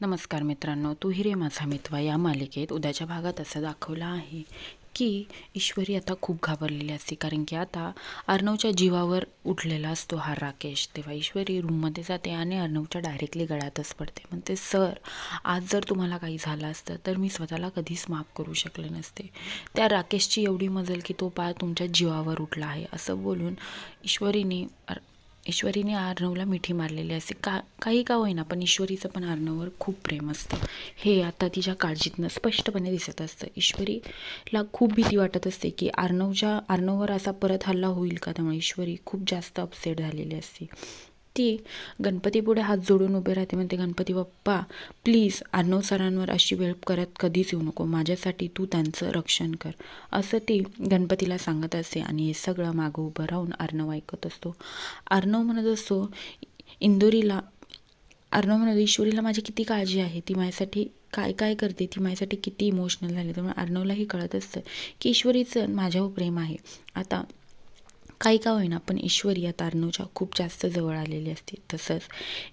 नमस्कार मित्रांनो, तू हिरे माझा मितवा या मालिकेत उद्याच्या भागात असं दाखवलं आहे की ईश्वरी आता खूप घाबरलेली असते, कारण की आता अर्णवच्या जीवावर उठलेला असतो हा राकेश. तेव्हा ईश्वरी रूममध्ये जाते आणि अर्णवच्या डायरेक्टली गळ्यातच पडते. म्हणते, सर, आज जर तुम्हाला काही झालं असतं तर मी स्वतःला कधीच माफ करू शकले नसते. त्या राकेशची एवढी मजल की तो पाय तुमच्या जीवावर उठला आहे. असं बोलून ईश्वरीने अर्णवला मिठी मारलेली असते. काही का होईना, पण ईश्वरीचं पण अर्णववर खूप प्रेम असतं. हे आता तिच्या काळजीतनं स्पष्टपणे दिसत असतं. ईश्वरीला खूप भीती वाटत असते की अर्णववर असा परत हल्ला होईल का. त्यामुळे ईश्वरी खूप जास्त अपसेट झालेली असते. ती गणपतीपुढे हात जोडून उभे राहते. म्हणते, गणपती बाप्पा, प्लीज अर्णव सरांवर अशी वेळ करत कधीच येऊ नको. माझ्यासाठी तू त्यांचं रक्षण कर, असं ती गणपतीला सांगत असते. आणि हे सगळं मागं उभं राहून अर्णव ऐकत असतो. अर्णव म्हणत असतो ईश्वरीला माझी किती काळजी आहे, ती माझ्यासाठी काय काय करते, ती माझ्यासाठी किती इमोशनल झाली. त्यामुळे अर्णवलाही कळत असतं की ईश्वरीचं माझ्यावर प्रेम आहे. आता काही का होईना, पण ईश्वरी आता अर्णवच्या खूप जास्त जवळ आलेली असते. तसंच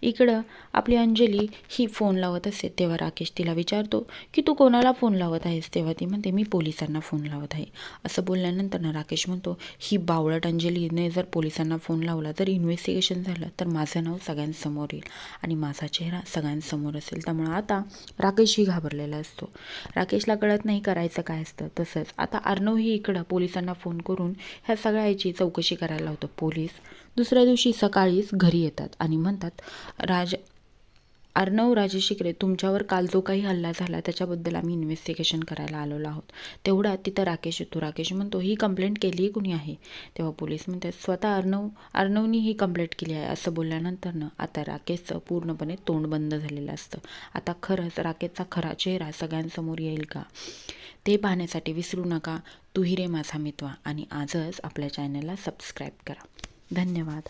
इकडं आपली अंजली ही फोन लावत असते. तेव्हा राकेश तिला विचारतो की तू कोणाला फोन लावत आहेस. तेव्हा ती म्हणते, मी पोलिसांना फोन लावत आहे. असं बोलल्यानंतर ना राकेश म्हणतो, ही बावळट अंजलीने जर पोलिसांना फोन लावला, जर इन्व्हेस्टिगेशन झालं तर माझं नाव सगळ्यांसमोर येईल आणि माझा चेहरा सगळ्यांसमोर असेल. त्यामुळे आता राकेशही घाबरलेला असतो. राकेशला कळत नाही करायचं काय असतं. तसंच आता अर्णवही इकडं पोलिसांना फोन करून ह्या सगळ्याची चौकशी करायला होतं. पोलीस दुसऱ्या दिवशी सकाळीच घरी येतात आणि म्हणतात, अर्णव राजेशिकरे, तुमच्यावर काल जो काही हल्ला झाला त्याच्याबद्दल आम्ही इन्व्हेस्टिगेशन करायला आलेलो आहोत. तेवढ्यात तिथं राकेश येतो. राकेश म्हणतो, ही कंप्लेंट केली कुणी आहे. तेव्हा पोलीस म्हणतात, स्वतः अर्णवनी ही कंप्लेंट केली आहे. असं बोलल्यानंतर ना आता राकेशचं पूर्णपणे तोंड बंद झालेलं असतं. आता खरंच राकेशचा खरा चेहरा सगळ्यांसमोर येईल का, ते पाहण्यासाठी विसरू नका तू हिरे माझा मितवा आणि आजच आपल्या चॅनलला सबस्क्राईब करा. धन्यवाद.